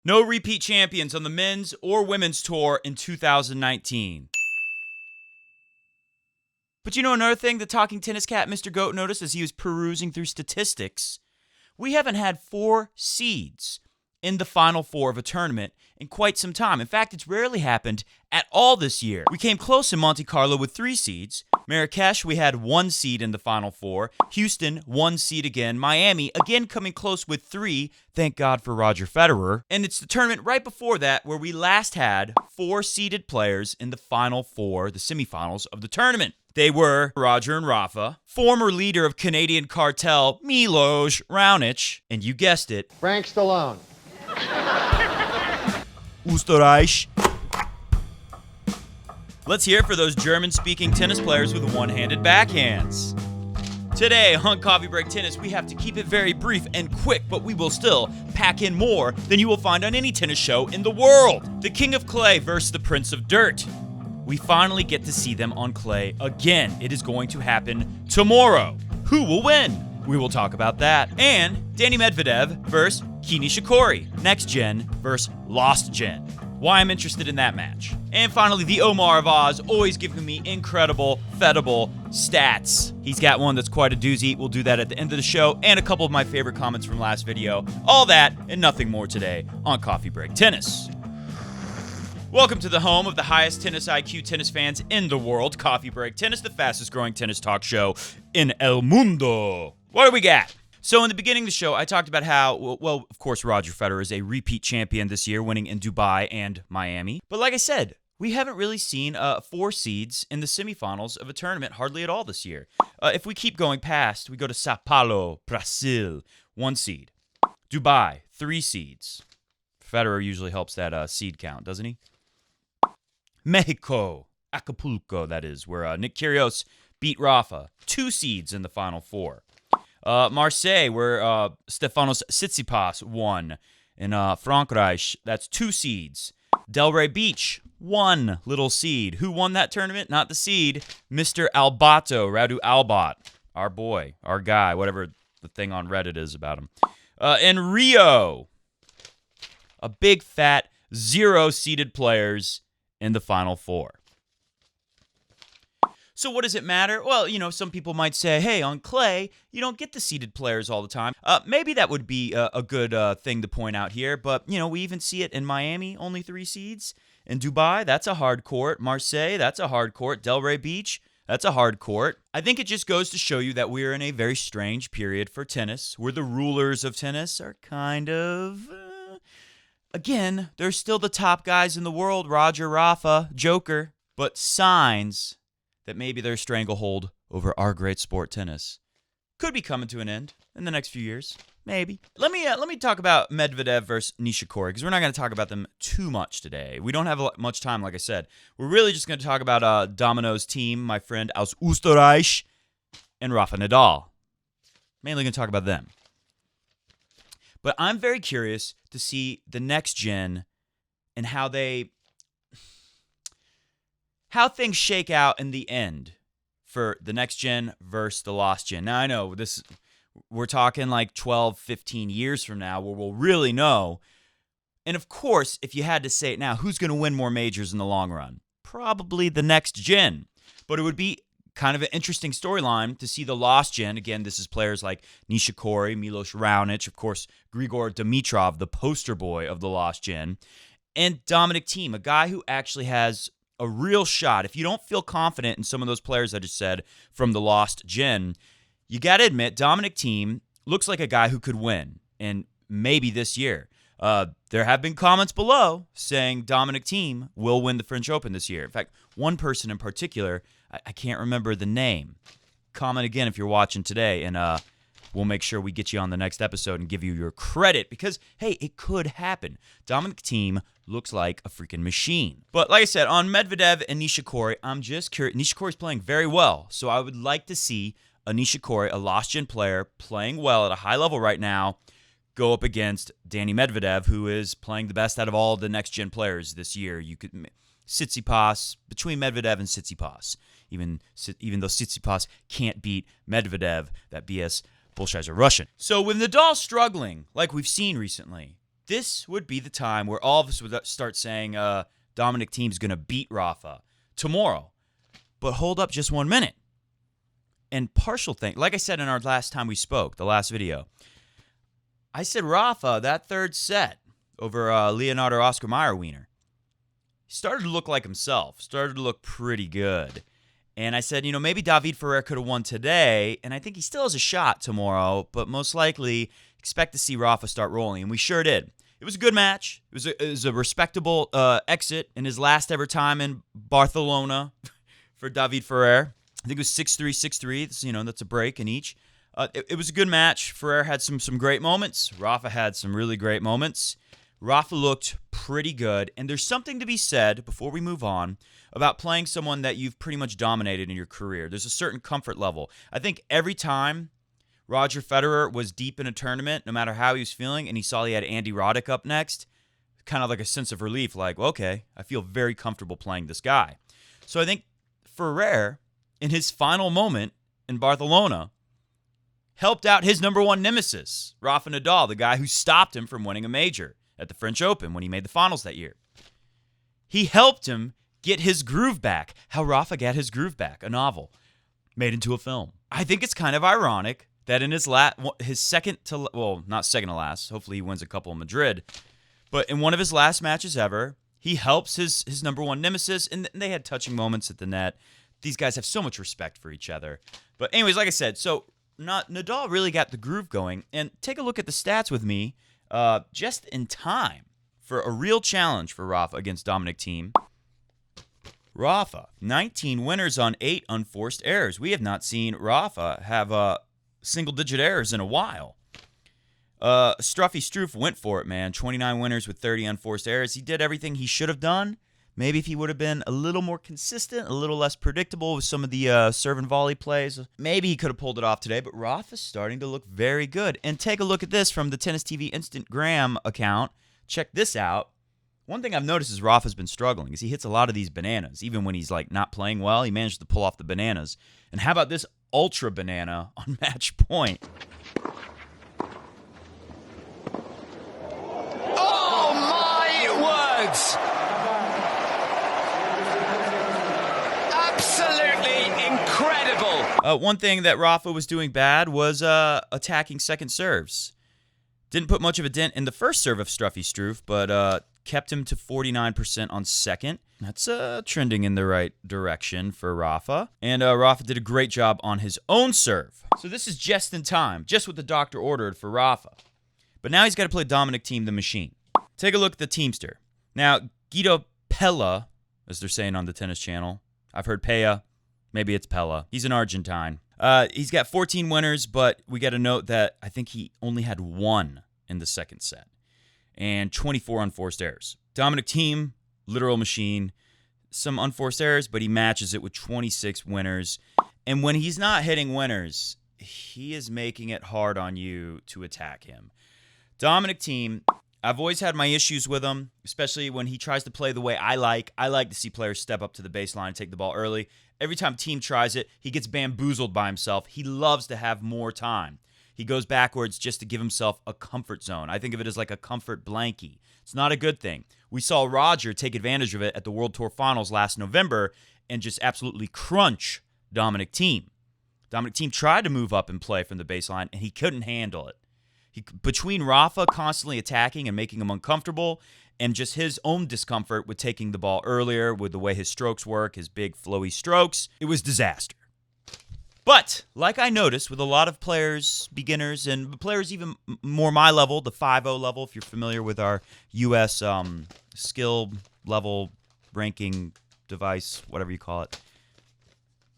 No repeat champions on the men's or women's tour in 2019. But you know another thing the talking tennis cat Mr. Goat noticed as he was perusing through statistics? We haven't had 4 seeds in the Final Four of a tournament in quite some time. In fact, it's rarely happened at all this year. We came close in Monte Carlo with 3 seeds. Marrakesh, we had 1 seed in the Final Four. Houston, 1 seed again. Miami, again coming close with 3. Thank God for Roger Federer. And it's the tournament right before that where we last had 4 seeded players in the Final Four, the semifinals of the tournament. They were Roger and Rafa, former leader of Canadian cartel Milos Raonic, and you guessed it, Frank Stallone. Österreich. Let's hear it for those German-speaking tennis players with one-handed backhands. Today on Coffee Break Tennis, we have to keep it very brief and quick, but we will still pack in more than you will find on any tennis show in the world. The King of Clay versus the Prince of Dirt. We finally get to see them on clay again. It is going to happen tomorrow. Who will win? We will talk about that. And Danny Medvedev versus Kei Nishikori. NextGEN versus LostGEN. Why I'm interested in that match. And finally, the Omar of Oz, always giving me incredible, fedible stats. He's got one that's quite a doozy. We'll do that at the end of the show, and a couple of my favorite comments from last video. All that and nothing more today on Coffee Break Tennis. Welcome to the home of the highest tennis IQ tennis fans in the world, Coffee Break Tennis, the fastest growing tennis talk show in El Mundo. What do we got? So in the beginning of the show, I talked about how, well, of course, Roger Federer is a repeat champion this year, winning in Dubai and Miami. But like I said, we haven't really seen 4 seeds in the semifinals of a tournament hardly at all this year. If we keep going past, we go to Sao Paulo, Brazil, 1 seed. Dubai, 3 seeds. Federer usually helps that seed count, doesn't he? Mexico, Acapulco, that is, where Nick Kyrgios beat Rafa. 2 seeds in the Final Four. Marseille, where Stefanos Tsitsipas won. In Frankreich, that's 2 seeds. Delray Beach, 1 little seed. Who won that tournament? Not the seed. Mr. Albato, Radu Albat. Our boy, our guy, whatever the thing on Reddit is about him. In Rio, a big fat 0 seeded players in the Final Four. So what does it matter? Well, you know, some people might say, hey, on clay, you don't get the seeded players all the time. Maybe that would be a good thing to point out here, but, you know, we even see it in Miami, only 3 seeds. In Dubai, that's a hard court. Marseille, that's a hard court. Delray Beach, that's a hard court. I think it just goes to show you that we're in a very strange period for tennis, where the rulers of tennis are kind of... Again, they're still the top guys in the world, Roger, Rafa, Joker, but signs that maybe their stranglehold over our great sport tennis could be coming to an end in the next few years. Maybe. Let me talk about Medvedev versus Nishikori, because we're not going to talk about them too much today. We don't have much time, like I said. We're really just going to talk about Domino's team, my friend aus Österreich, and Rafa Nadal. Mainly going to talk about them. But I'm very curious to see the next gen and how things shake out in the end for the next gen versus the lost gen. Now, I know we're talking like 12, 15 years from now where we'll really know. And of course, if you had to say it now, who's going to win more majors in the long run? Probably the next gen. But it would be kind of an interesting storyline to see the lost gen. Again, this is players like Nishikori, Milos Raonic, of course, Grigor Dimitrov, the poster boy of the lost gen, and Dominic Thiem, a guy who actually has a real shot. If you don't feel confident in some of those players I just said from the lost gen, you got to admit Dominic Thiem looks like a guy who could win, and maybe this year. There have been comments below saying Dominic Thiem will win the French Open this year. In fact, one person in particular, I can't remember the name. Comment again if you're watching today, and we'll make sure we get you on the next episode and give you your credit because, hey, it could happen. Dominic Thiem looks like a freaking machine. But like I said, on Medvedev and Nishikori, I'm just curious. Nishikori's playing very well, so I would like to see a Nishikori, a lost-gen player, playing well at a high level right now, go up against Danny Medvedev, who is playing the best out of all the next-gen players this year. You could Tsitsipas, between Medvedev and Tsitsipas, even though Tsitsipas can't beat Medvedev, that BS Bolshevik Russian. So with Nadal struggling, like we've seen recently, this would be the time where all of us would start saying Dominic Thiem's going to beat Rafa tomorrow. But hold up just 1 minute. And partial thing, like I said in our last time we spoke, the last video, I said Rafa, that third set over Leonardo Oscar Mayer Wiener, he started to look like himself, started to look pretty good. And I said, maybe David Ferrer could have won today, and I think he still has a shot tomorrow, but most likely expect to see Rafa start rolling, and we sure did. It was a good match. It was a respectable exit in his last ever time in Barcelona for David Ferrer. I think it was 6-3, 6-3. That's a break in each. It was a good match. Ferrer had some great moments. Rafa had some really great moments. Rafa looked pretty good. And there's something to be said, before we move on, about playing someone that you've pretty much dominated in your career. There's a certain comfort level. I think every time Roger Federer was deep in a tournament, no matter how he was feeling, and he saw he had Andy Roddick up next, kind of like a sense of relief, like, okay, I feel very comfortable playing this guy. So I think Ferrer, in his final moment in Barcelona, helped out his number one nemesis, Rafa Nadal, the guy who stopped him from winning a major at the French Open when he made the finals that year. He helped him get his groove back. How Rafa got his groove back, a novel made into a film. I think it's kind of ironic that in his second to, well, not second to last, hopefully he wins a couple in Madrid, but in one of his last matches ever, he helps his number one nemesis, and they had touching moments at the net. These guys have so much respect for each other. But anyways, like I said, so Nadal really got the groove going. And take a look at the stats with me, just in time for a real challenge for Rafa against Dominic Thiem. Rafa, 19 winners on 8 unforced errors. We have not seen Rafa have single-digit errors in a while. Struffy Struff went for it, man. 29 winners with 30 unforced errors. He did everything he should have done. Maybe if he would have been a little more consistent, a little less predictable with some of the serve and volley plays, maybe he could have pulled it off today. But Rafa's starting to look very good. And take a look at this from the Tennis TV INSTANTgram account. Check this out. One thing I've noticed is Rafa's been struggling is he hits a lot of these bananas. Even when he's like not playing well, he managed to pull off the bananas. And how about this ultra banana on match point? Oh my words! Absolutely incredible. One thing that Rafa was doing bad was attacking second serves. Didn't put much of a dent in the first serve of Struffy Struff, but kept him to 49% on second. That's trending in the right direction for Rafa. And Rafa did a great job on his own serve. So this is just in time, just what the doctor ordered for Rafa. But now he's got to play Dominic Thiem, the machine. Take a look at the teamster. Now, Guido Pella, as they're saying on the tennis channel. I've heard Pella. Maybe it's Pella. He's an Argentine. He's got 14 winners, but we got to note that I think he only had 1 in the second set. And 24 unforced errors. Dominic Thiem, literal machine. Some unforced errors, but he matches it with 26 winners. And when he's not hitting winners, he is making it hard on you to attack him. Dominic Thiem, I've always had my issues with him, especially when he tries to play the way I like. I like to see players step up to the baseline and take the ball early. Every time Thiem tries it, he gets bamboozled by himself. He loves to have more time. He goes backwards just to give himself a comfort zone. I think of it as like a comfort blankie. It's not a good thing. We saw Roger take advantage of it at the World Tour Finals last November and just absolutely crunch Dominic Thiem. Dominic Thiem tried to move up and play from the baseline, and he couldn't handle it. Between Rafa constantly attacking and making him uncomfortable and just his own discomfort with taking the ball earlier, with the way his strokes work, his big flowy strokes, it was disaster. But, like I noticed with a lot of players, beginners, and players even more my level, the 5-0 level, if you're familiar with our U.S. Skill level ranking device, whatever you call it,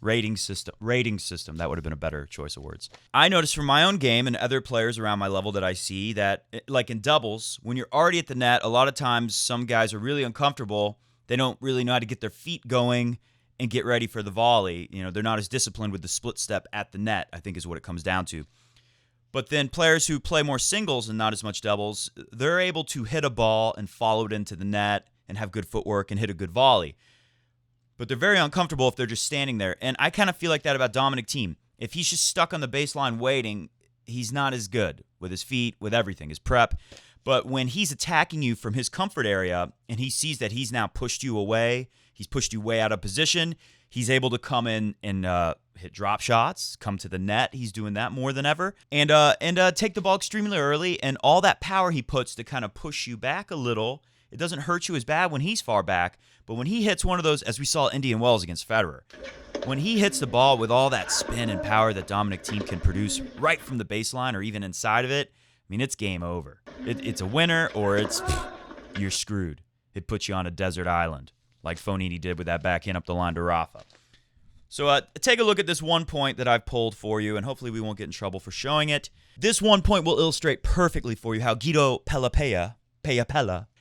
rating system, that would have been a better choice of words. I noticed from my own game and other players around my level that I see that, like in doubles, when you're already at the net, a lot of times some guys are really uncomfortable. They don't really know how to get their feet going and get ready for the volley. You know, they're not as disciplined with the split step at the net, I think is what it comes down to. But then players who play more singles and not as much doubles, they're able to hit a ball and follow it into the net and have good footwork and hit a good volley. But they're very uncomfortable if they're just standing there. And I kind of feel like that about Dominic Thiem. If he's just stuck on the baseline waiting, he's not as good with his feet, with everything, his prep. But when he's attacking you from his comfort area and he sees that he's now pushed you away, he's pushed you way out of position, he's able to come in and hit drop shots, come to the net. He's doing that more than ever. And take the ball extremely early. And all that power he puts to kind of push you back a little, it doesn't hurt you as bad when he's far back. But when he hits one of those, as we saw Indian Wells against Federer, when he hits the ball with all that spin and power that Dominic Thiem can produce right from the baseline or even inside of it, I mean, it's game over. It's a winner or you're screwed. It puts you on a desert island like Fonini did with that backhand up the line to Rafa. So take a look at this 1 point that I've pulled for you, and hopefully we won't get in trouble for showing it. This 1 point will illustrate perfectly for you how Guido Pella,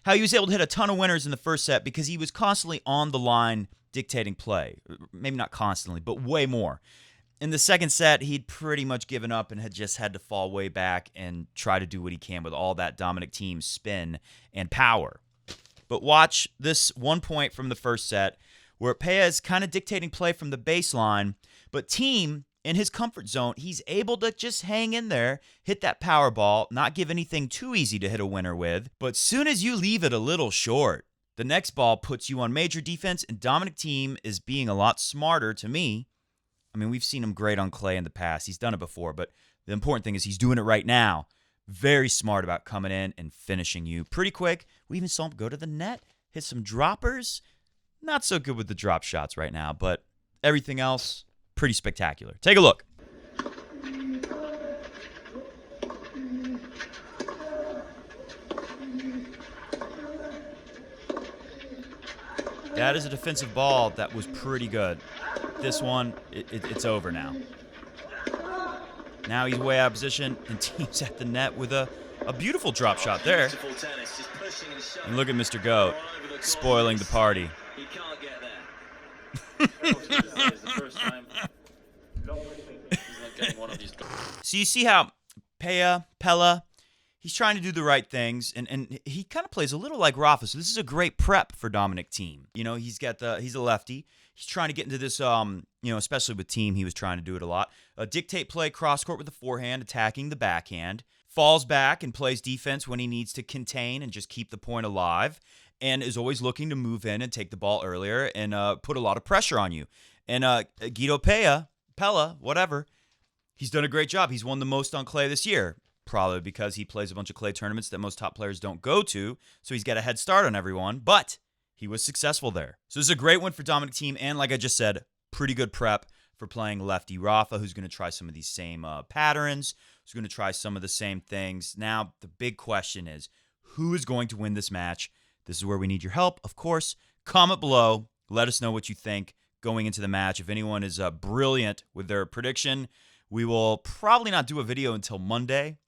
how he was able to hit a ton of winners in the first set because he was constantly on the line dictating play. Maybe not constantly, but way more. In the second set, he'd pretty much given up and had just had to fall way back and try to do what he can with all that Dominic Thiem spin and power. But watch this 1 point from the first set where Pella is kind of dictating play from the baseline, but Thiem, in his comfort zone, he's able to just hang in there, hit that power ball, not give anything too easy to hit a winner with. But soon as you leave it a little short, the next ball puts you on major defense, and Dominic Thiem is being a lot smarter to me. I mean, we've seen him great on clay in the past. He's done it before, but the important thing is he's doing it right now. Very smart about coming in and finishing you pretty quick. We even saw him go to the net, hit some droppers. Not so good with the drop shots right now, but everything else, pretty spectacular. Take a look. That is a defensive ball that was pretty good. This one, it's over now. Now he's way out of position, and Thiem's at the net with a beautiful drop shot there. And look at Mr. Goat spoiling the party. He can't get there. So you see how Pella, he's trying to do the right things, and he kind of plays a little like Rafa. So this is a great prep for Dominic Thiem. You know, he's a lefty. He's trying to get into this, especially with Thiem, he was trying to do it a lot. Dictate play cross court with the forehand, attacking the backhand. Falls back and plays defense when he needs to contain and just keep the point alive. And is always looking to move in and take the ball earlier and put a lot of pressure on you. And Guido Pella, whatever, he's done a great job. He's won the most on clay this year, probably because he plays a bunch of clay tournaments that most top players don't go to, so he's got a head start on everyone, but he was successful there. So this is a great win for Dominic Thiem, and like I just said, pretty good prep for playing lefty Rafa, who's going to try some of these same patterns, who's going to try some of the same things. Now, the big question is, who is going to win this match? This is where we need your help, of course. Comment below. Let us know what you think going into the match. If anyone is brilliant with their prediction, we will probably not do a video until Monday.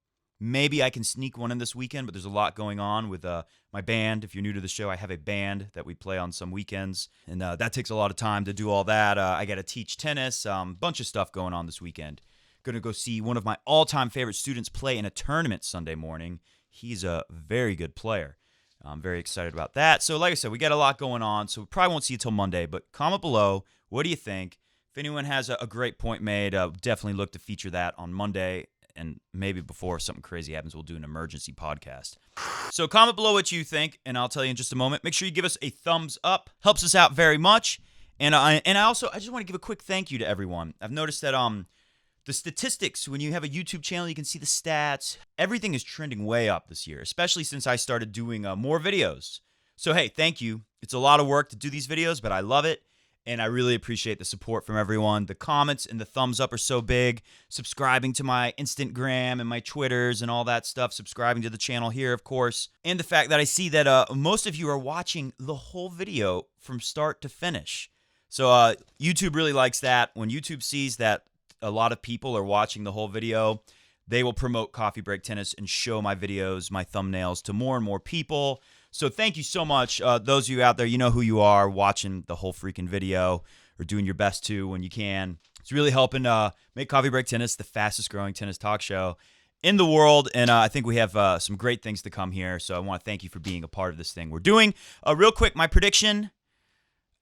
Maybe I can sneak one in this weekend, but there's a lot going on with my band. If you're new to the show, I have a band that we play on some weekends, and that takes a lot of time to do all that. I got to teach tennis, bunch of stuff going on this weekend. Going to go see one of my all-time favorite students play in a tournament Sunday morning. He's a very good player. I'm very excited about that. So like I said, we got a lot going on, so we probably won't see you till Monday, but comment below. What do you think? If anyone has a great point made, definitely look to feature that on Monday, and maybe before something crazy happens, we'll do an emergency podcast. So comment below what you think, and I'll tell you in just a moment. Make sure you give us a thumbs up. Helps us out very much. And I just want to give a quick thank you to everyone. I've noticed that the statistics, when you have a YouTube channel, you can see the stats. Everything is trending way up this year, especially since I started doing more videos. So, hey, thank you. It's a lot of work to do these videos, but I love it, and I really appreciate the support from everyone. The comments and the thumbs up are so big. Subscribing to my INSTANTgram and my Twitters and all that stuff. Subscribing to the channel here, of course. And the fact that I see that most of you are watching the whole video from start to finish. So YouTube really likes that. When YouTube sees that a lot of people are watching the whole video, they will promote Coffee Break Tennis and show my videos, my thumbnails to more and more people. So thank you so much. Those of you out there, you know who you are, watching the whole freaking video or doing your best to when you can. It's really helping make Coffee Break Tennis the fastest growing tennis talk show in the world. And I think we have some great things to come here. So I want to thank you for being a part of this thing we're doing. Real quick, my prediction.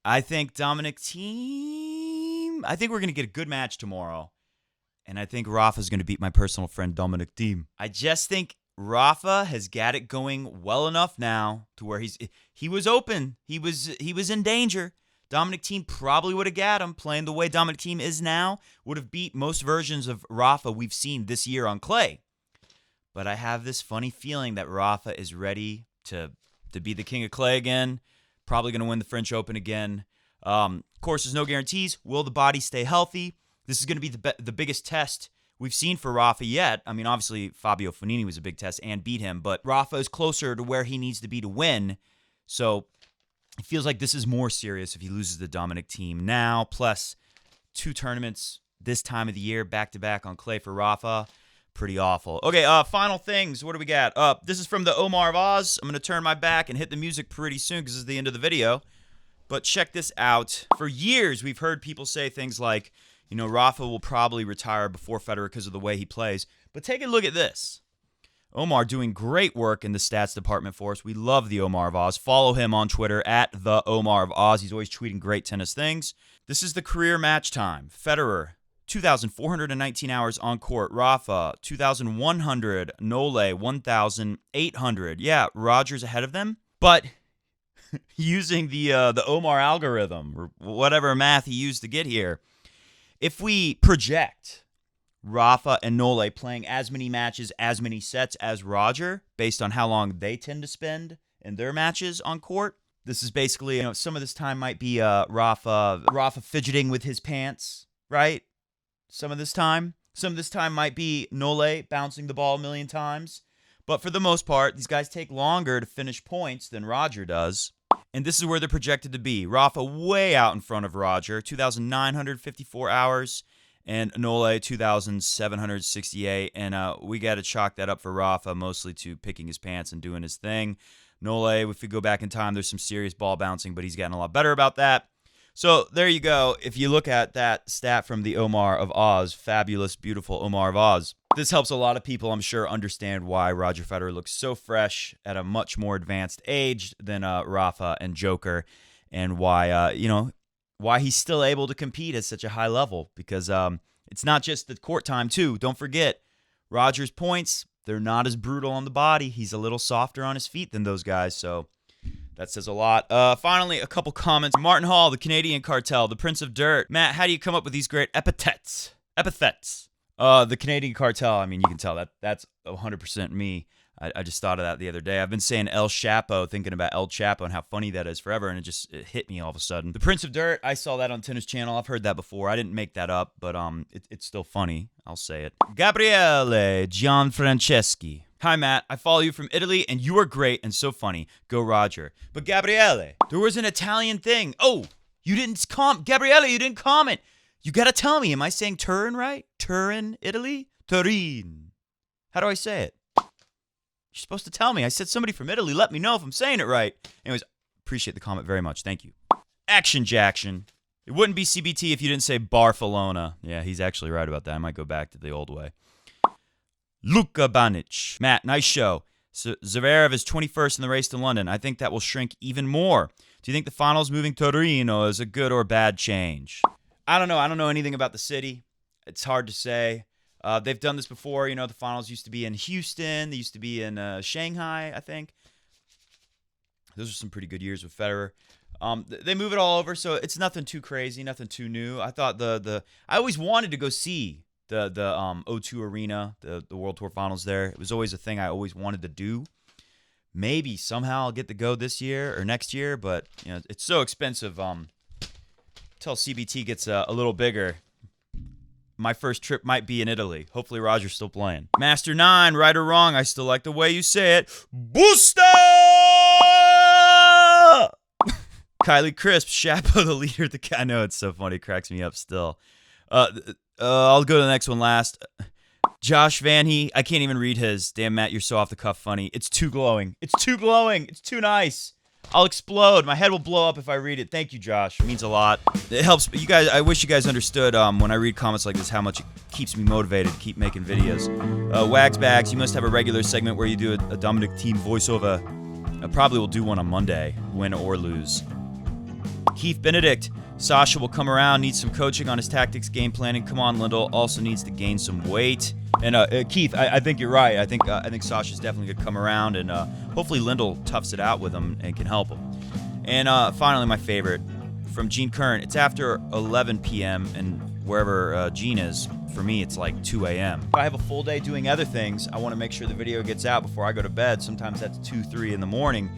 I think Dominic Thiem, I think we're going to get a good match tomorrow. And I think Rafa's going to beat my personal friend Dominic Thiem. I just think Rafa has got it going well enough now to where he was open. He was in danger. Dominic Thiem probably would have got him. Playing the way Dominic Thiem is now, would have beat most versions of Rafa we've seen this year on clay. But I have this funny feeling that Rafa is ready to be the king of clay again. Probably going to win the French Open again. Of course, there's no guarantees. Will the body stay healthy? This is going to be the biggest test we've seen for Rafa yet. I mean, obviously, Fabio Fognini was a big test and beat him, but Rafa is closer to where he needs to be to win. So it feels like this is more serious if he loses the Dominic Thiem now, plus 2 tournaments this time of the year, back-to-back on clay for Rafa. Pretty awful. Okay, final things. What do we got? This is from the Omar of Oz. I'm going to turn my back and hit the music pretty soon because this is the end of the video. But check this out. For years, we've heard people say things like, you know, Rafa will probably retire before Federer because of the way he plays. But take a look at this. Omar doing great work in the stats department for us. We love the Omar of Oz. Follow him on Twitter at the Omar of Oz. He's always tweeting great tennis things. This is the career match time. Federer, 2,419 hours on court. Rafa, 2,100. Nole, 1,800. Yeah, Roger's ahead of them. But using the Omar algorithm, or whatever math he used to get here, if we project Rafa and Nole playing as many matches, as many sets as Roger, based on how long they tend to spend in their matches on court, this is basically, you know, some of this time might be Rafa fidgeting with his pants, right? Some of this time might be Nole bouncing the ball a million times. But for the most part, these guys take longer to finish points than Roger does. And this is where they're projected to be. Rafa way out in front of Roger, 2,954 hours. And Nole, 2,768. And we got to chalk that up for Rafa, mostly to picking his pants and doing his thing. Nole, if we go back in time, there's some serious ball bouncing, but he's gotten a lot better about that. So there you go. If you look at that stat from the Omar of Oz, fabulous, beautiful Omar of Oz, this helps a lot of people, I'm sure, understand why Roger Federer looks so fresh at a much more advanced age than Rafa and Joker, and why, why he's still able to compete at such a high level, because it's not just the court time, too. Don't forget, Roger's points, they're not as brutal on the body. He's a little softer on his feet than those guys, so that says a lot. Finally, a couple comments. Martin Hall, the Canadian Cartel, the Prince of Dirt. Matt, how do you come up with these great epithets? The Canadian Cartel, I mean, you can tell that's 100% me. I just thought of that the other day. I've been saying El Chapo, thinking about El Chapo and how funny that is forever, and it hit me all of a sudden. The Prince of Dirt, I saw that on Tennis Channel. I've heard that before. I didn't make that up, but it's still funny. I'll say it. Gabriele Gianfranceschi. Hi, Matt. I follow you from Italy, and you are great and so funny. Go, Roger. But Gabriele, there was an Italian thing. Oh, you didn't comment. Gabriele, you didn't comment. You got to tell me. Am I saying Turin right? Turin, Italy? Turin. How do I say it? You're supposed to tell me. I said somebody from Italy. Let me know if I'm saying it right. Anyways, appreciate the comment very much. Thank you. Action Jackson. It wouldn't be CBT if you didn't say Barcelona. Yeah, he's actually right about that. I might go back to the old way. Luka Banic. Matt, nice show. Zverev is 21st in the race to London. I think that will shrink even more. Do you think the finals moving to Torino is a good or bad change? I don't know. I don't know anything about the city. It's hard to say. They've done this before. You know, the finals used to be in Houston. They used to be in Shanghai, I think. Those are some pretty good years with Federer. They move it all over, so it's nothing too crazy, nothing too new. I thought I always wanted to go see the O2 Arena, the World Tour Finals there. It was always a thing I always wanted to do. Maybe somehow I'll get to go this year or next year, but you know, it's so expensive. Until CBT gets a little bigger, my first trip might be in Italy. Hopefully Roger's still playing. Master 9, right or wrong, I still like the way you say it. Busta! Kylie Crisp, Chapo, the leader. I know, it's so funny. It cracks me up still. I'll go to the next one last. Josh Vanhee, I can't even read his. Damn, Matt, you're so off the cuff funny. It's too glowing. It's too glowing. It's too nice. I'll explode. My head will blow up if I read it. Thank you, Josh. It means a lot. It helps. You guys, I wish you guys understood when I read comments like this how much it keeps me motivated to keep making videos. Wags Bags, you must have a regular segment where you do a Dominic Thiem voiceover. I probably will do one on Monday, win or lose. Keith Benedict, Sasha will come around, needs some coaching on his tactics, game planning. Come on, Lindell also needs to gain some weight. And Keith, I think you're right. I think Sasha's definitely gonna come around, and hopefully Lindell toughs it out with him and can help him. And finally, my favorite from Gene Kern. It's after 11 p.m. and wherever Gene is, for me, it's like 2 a.m. If I have a full day doing other things, I want to make sure the video gets out before I go to bed. Sometimes that's 2, 3 in the morning.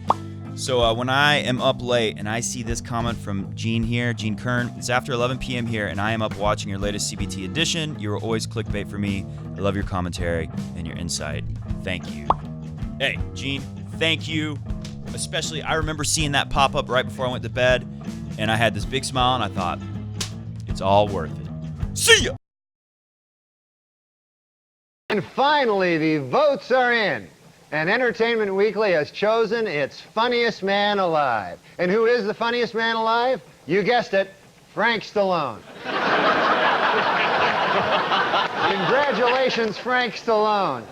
So when I am up late and I see this comment from Gene here, Gene Kern, it's after 11 p.m. here and I am up watching your latest CBT edition. You are always clickbait for me. I love your commentary and your insight. Thank you. Hey, Gene, thank you. Especially, I remember seeing that pop up right before I went to bed and I had this big smile and I thought, it's all worth it. See ya! And finally, the votes are in. And Entertainment Weekly has chosen its funniest man alive. And who is the funniest man alive? You guessed it, Frank Stallone. Congratulations, Frank Stallone.